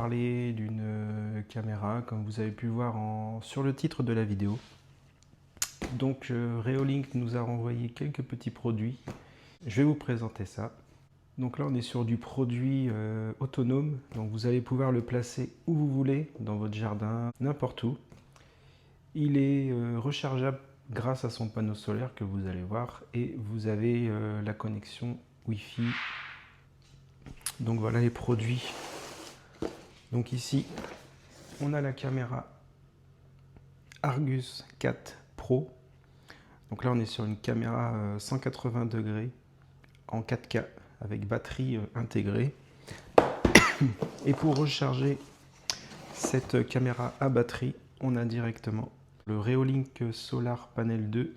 parler d'une caméra, comme vous avez pu voir sur le titre de la vidéo. Donc Reolink nous a renvoyé quelques petits produits. Je vais vous présenter ça. Donc là on est sur du produit autonome, donc vous allez pouvoir le placer où vous voulez, dans votre jardin, n'importe où. Il est rechargeable grâce à son panneau solaire que vous allez voir, et vous avez la connexion Wi-Fi. Donc voilà les produits. Donc ici on a la caméra Argus 4 Pro. Donc là on est sur une caméra 180 degrés en 4K avec batterie intégrée. Et pour recharger cette caméra à batterie, on a directement le Reolink Solar Panel 2.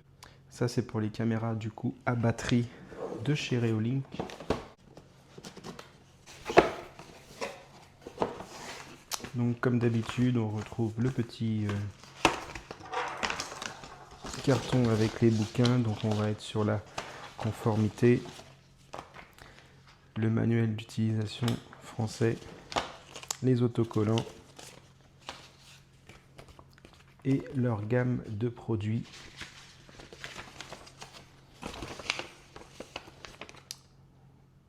Ça c'est pour les caméras du coup à batterie de chez Reolink. Donc comme d'habitude on retrouve le petit carton avec les bouquins, donc on va être sur la conformité, le manuel d'utilisation français, les autocollants et leur gamme de produits.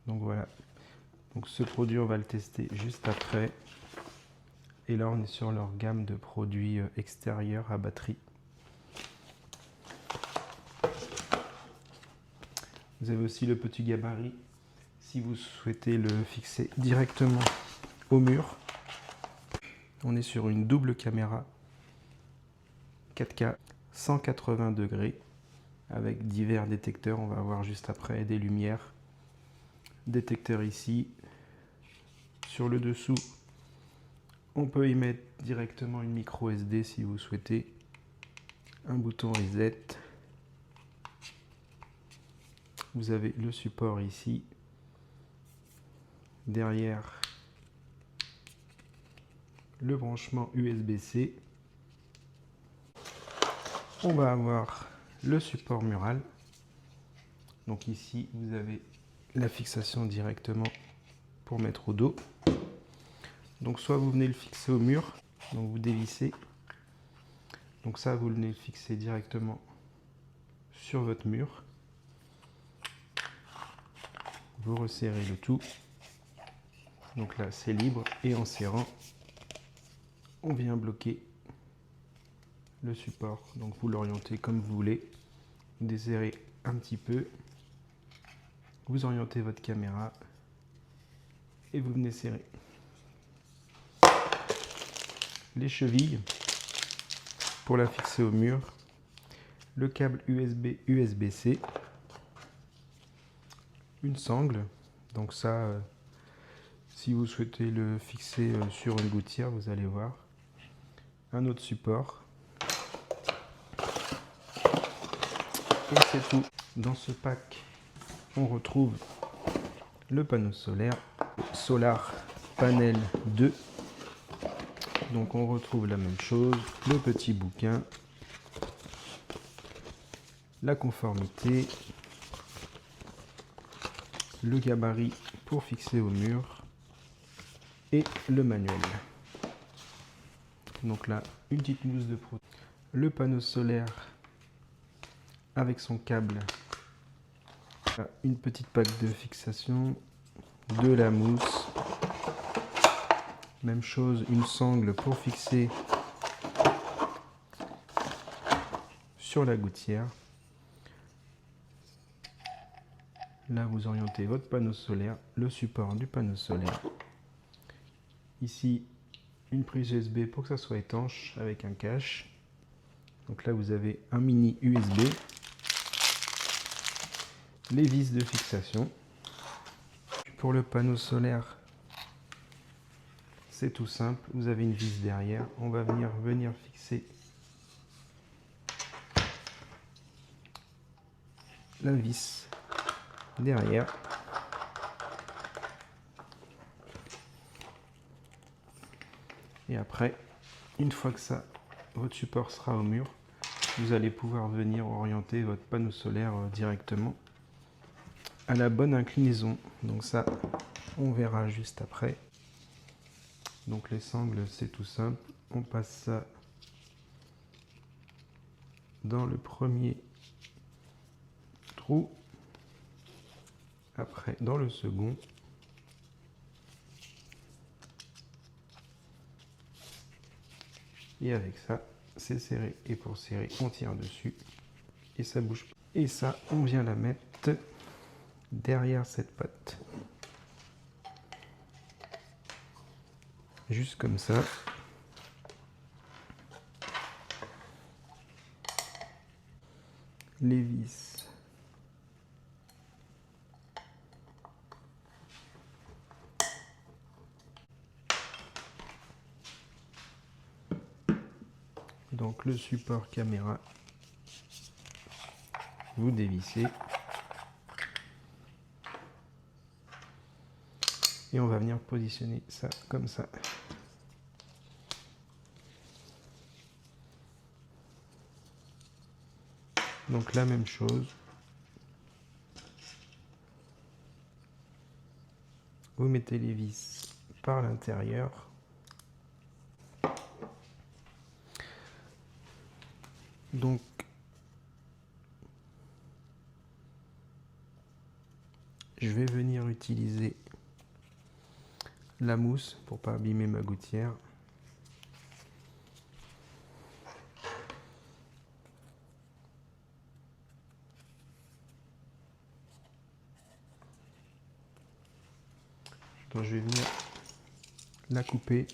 Donc voilà, donc ce produit on va le tester juste après. Et là on est sur leur gamme de produits extérieurs à batterie. Vous avez aussi le petit gabarit si vous souhaitez le fixer directement au mur. On est sur une double caméra 4K 180 degrés avec divers détecteurs. On va voir juste après des lumières. Détecteur ici. Sur le dessous, on peut y mettre directement une micro SD si vous souhaitez. Un bouton reset. Vous avez le support ici. Derrière, le branchement USB-C. On va avoir le support mural. Donc ici, vous avez la fixation directement pour mettre au dos. Donc soit vous venez le fixer au mur, donc vous dévissez. Donc ça, vous venez le fixer directement sur votre mur. Vous resserrez le tout. Donc là, c'est libre, et en serrant, on vient bloquer le support. Donc vous l'orientez comme vous voulez. Vous desserrez un petit peu. Vous orientez votre caméra et vous venez serrer. Les chevilles pour la fixer au mur. Le câble USB USB-C. Une sangle. Donc ça, si vous souhaitez le fixer sur une gouttière, vous allez voir. Un autre support. Et c'est tout. Dans ce pack, on retrouve le panneau solaire, Solar Panel 2. Donc on retrouve la même chose, le petit bouquin, la conformité, le gabarit pour fixer au mur et le manuel. Donc là, une petite mousse de protection, le panneau solaire avec son câble, une petite plaque de fixation, de la mousse, même chose, une sangle pour fixer sur la gouttière. Là, vous orientez votre panneau solaire, le support du panneau solaire. Ici, une prise USB pour que ça soit étanche avec un cache. Donc là, vous avez un mini USB. Les vis de fixation. Pour le panneau solaire, c'est tout simple. Vous avez une vis derrière. On va venir fixer la vis derrière. Et après, une fois que ça, votre support sera au mur, vous allez pouvoir venir orienter votre panneau solaire directement à la bonne inclinaison. Donc ça, on verra juste après. Donc les sangles, c'est tout simple. On passe ça dans le premier trou, après dans le second, et avec ça, c'est serré. Et pour serrer, on tire dessus et ça bouge. Et ça, on vient la mettre derrière cette patte. Juste comme ça. Les vis. Donc le support caméra, vous dévissez. Et on va venir positionner ça comme ça. Donc la même chose. Vous mettez les vis par l'intérieur. Donc je vais venir utiliser la mousse pour pas abîmer ma gouttière. Donc je vais venir la couper.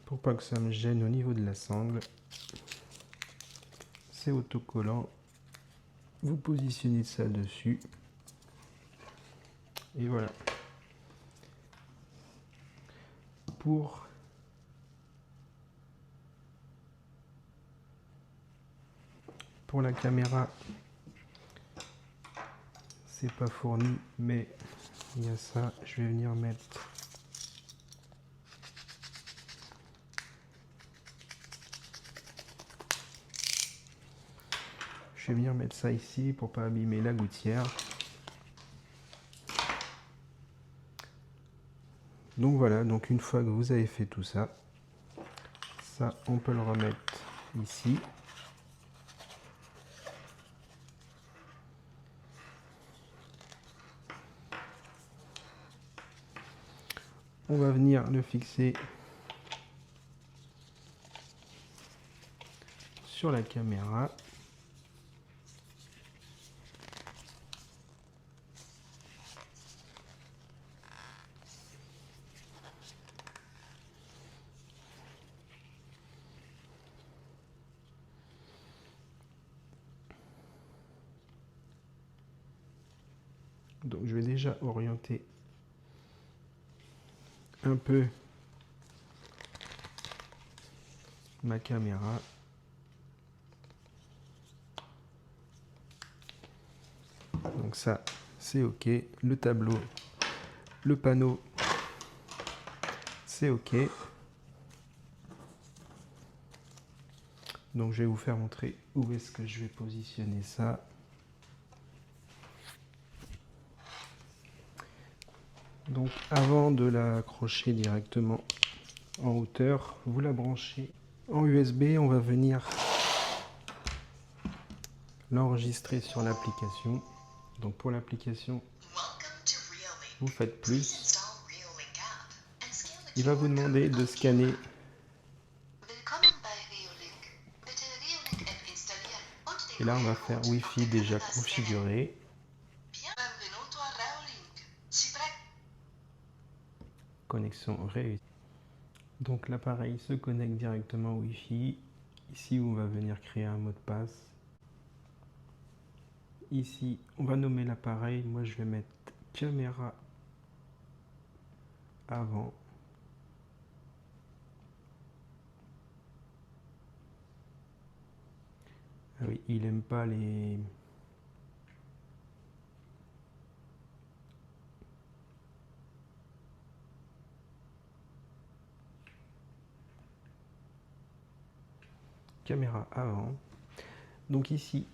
Pour pas que ça me gêne au niveau de la sangle. C'est autocollant. Vous positionnez ça dessus. Et voilà. Pour la caméra, c'est pas fourni, mais il y a ça. Je vais venir mettre ça ici pour pas abîmer la gouttière. Donc voilà, donc une fois que vous avez fait tout ça, on peut le remettre ici. On va venir le fixer sur la caméra. Donc je vais déjà orienter un peu ma caméra. Donc ça, c'est OK. Le tableau, le panneau, c'est OK. Donc je vais vous faire montrer où est-ce que je vais positionner ça. Donc avant de l'accrocher directement en hauteur, vous la branchez en USB. On va venir l'enregistrer sur l'application. Donc pour l'application, vous faites plus. Il va vous demander de scanner et là on va faire Wi-Fi déjà configuré. Connexion réussie. Donc l'appareil se connecte directement au Wi-Fi. Ici on va venir créer un mot de passe. Ici on va nommer l'appareil. Moi je vais mettre caméra avant. Ah oui, il aime pas les... caméra avant. Donc ici,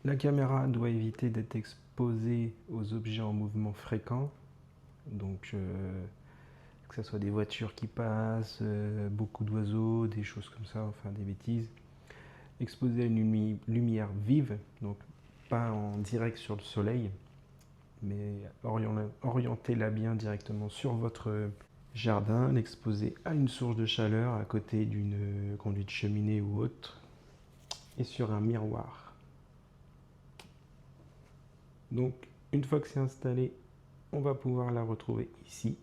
la caméra doit éviter d'être exposée aux objets en mouvement fréquent. Donc que ce soit des voitures qui passent, beaucoup d'oiseaux, des choses comme ça, enfin des bêtises. Exposée à une lumière vive, donc pas en direct sur le soleil, mais orientez-la bien directement sur votre jardin, l'exposer à une source de chaleur à côté d'une conduite cheminée ou autre, et sur un miroir. Donc une fois que c'est installé, on va pouvoir la retrouver ici.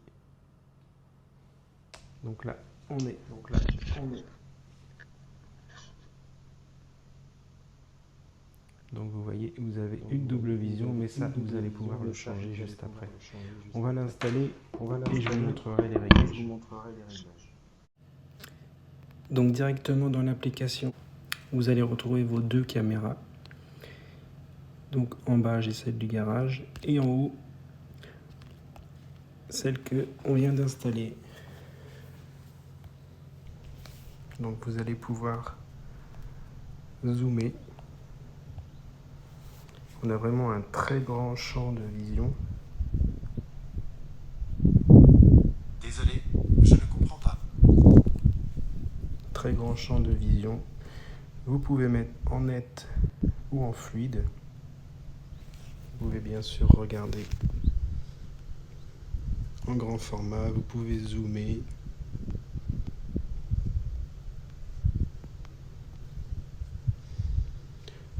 Donc là, on est. Donc vous voyez, vous avez une double vision, mais ça, vous allez pouvoir le changer juste après. On va l'installer et je vous montrerai les réglages. Donc directement dans l'application, vous allez retrouver vos deux caméras. Donc en bas, j'ai celle du garage et en haut, celle que on vient d'installer. Donc vous allez pouvoir zoomer. On a vraiment un très grand champ de vision. Désolé, je ne comprends pas. Très grand champ de vision. Vous pouvez mettre en net ou en fluide. Vous pouvez bien sûr regarder en grand format. Vous pouvez zoomer.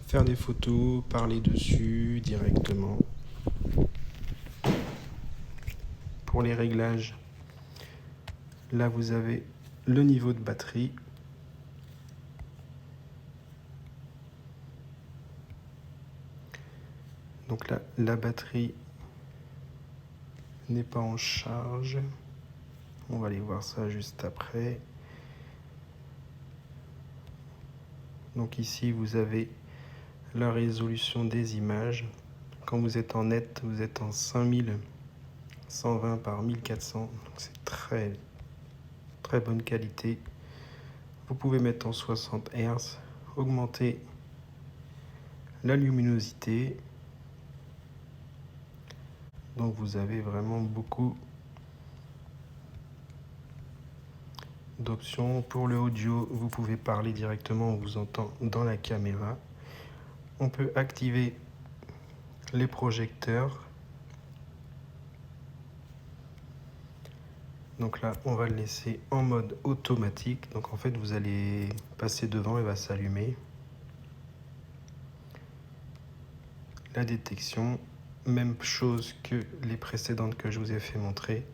Faire des photos, parler dessus directement. Pour les réglages, là vous avez le niveau de batterie. Donc là, la batterie n'est pas en charge. On va aller voir ça juste après. Donc ici, vous avez la résolution des images. Quand vous êtes en net, vous êtes en 5120 par 1400. Donc c'est très bonne qualité. Vous pouvez mettre en 60 Hz, augmenter la luminosité. Donc vous avez vraiment beaucoup d'options. Pour le audio, vous pouvez parler directement, on vous entend dans la caméra. On peut activer les projecteurs. Donc là, on va le laisser en mode automatique. Donc en fait, vous allez passer devant, il va s'allumer. La détection, même chose que les précédentes que je vous ai fait montrer.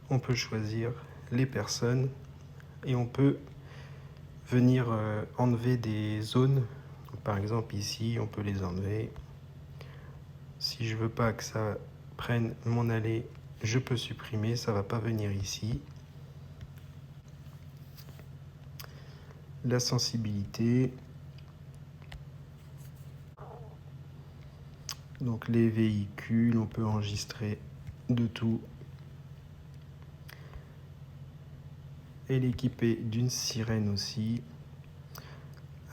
On peut choisir les personnes et on peut venir enlever des zones. Par exemple ici, on peut les enlever. Si je veux pas que ça prenne mon allée, je peux supprimer, ça va pas venir ici. La sensibilité. Donc les véhicules, on peut enregistrer de tout. Et l'équiper d'une sirène aussi.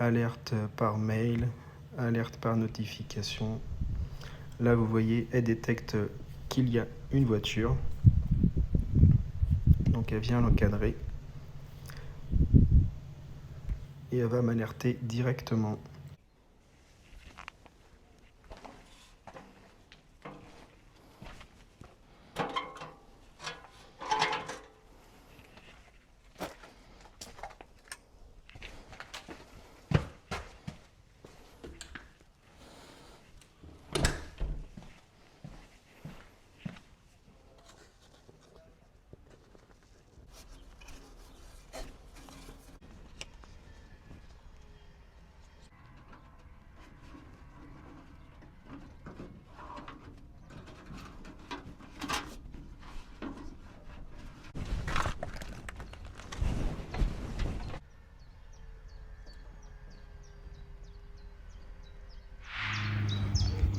Alerte par mail, alerte par notification. Là, vous voyez, elle détecte qu'il y a une voiture. Donc elle vient l'encadrer. Et elle va m'alerter directement.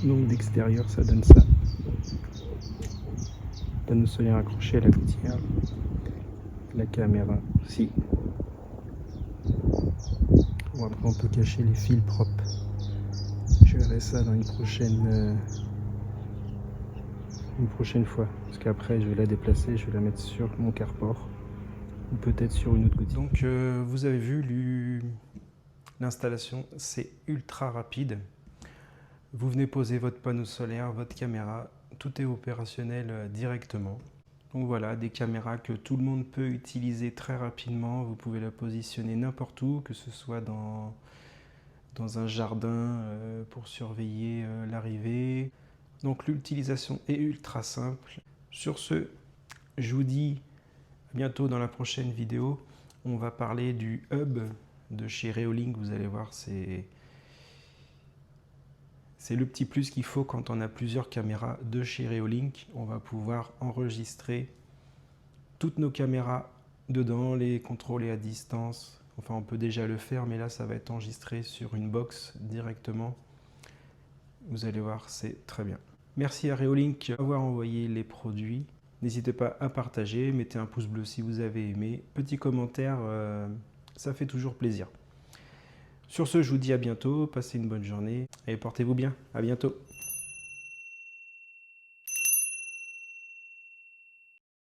Donc d'extérieur, ça donne ça. Là, nous soyons accrochés à la gouttière. La caméra aussi. Bon, après on peut cacher les fils propres. Je verrai ça dans une prochaine fois. Parce qu'après je vais la déplacer, je vais la mettre sur mon carport. Ou peut-être sur une autre gouttière. Donc vous avez vu l'installation, c'est ultra rapide. Vous venez poser votre panneau solaire, votre caméra, tout est opérationnel directement. Donc voilà, des caméras que tout le monde peut utiliser très rapidement. Vous pouvez la positionner n'importe où, que ce soit dans un jardin pour surveiller l'arrivée. Donc l'utilisation est ultra simple. Sur ce, je vous dis à bientôt dans la prochaine vidéo. On va parler du hub de chez Reolink. Vous allez voir, c'est le petit plus qu'il faut quand on a plusieurs caméras de chez Reolink. On va pouvoir enregistrer toutes nos caméras dedans, les contrôler à distance. Enfin, on peut déjà le faire, mais là, ça va être enregistré sur une box directement. Vous allez voir, c'est très bien. Merci à Reolink d'avoir envoyé les produits. N'hésitez pas à partager, mettez un pouce bleu si vous avez aimé. Petit commentaire, ça fait toujours plaisir. Sur ce, je vous dis à bientôt, passez une bonne journée et portez-vous bien. À bientôt.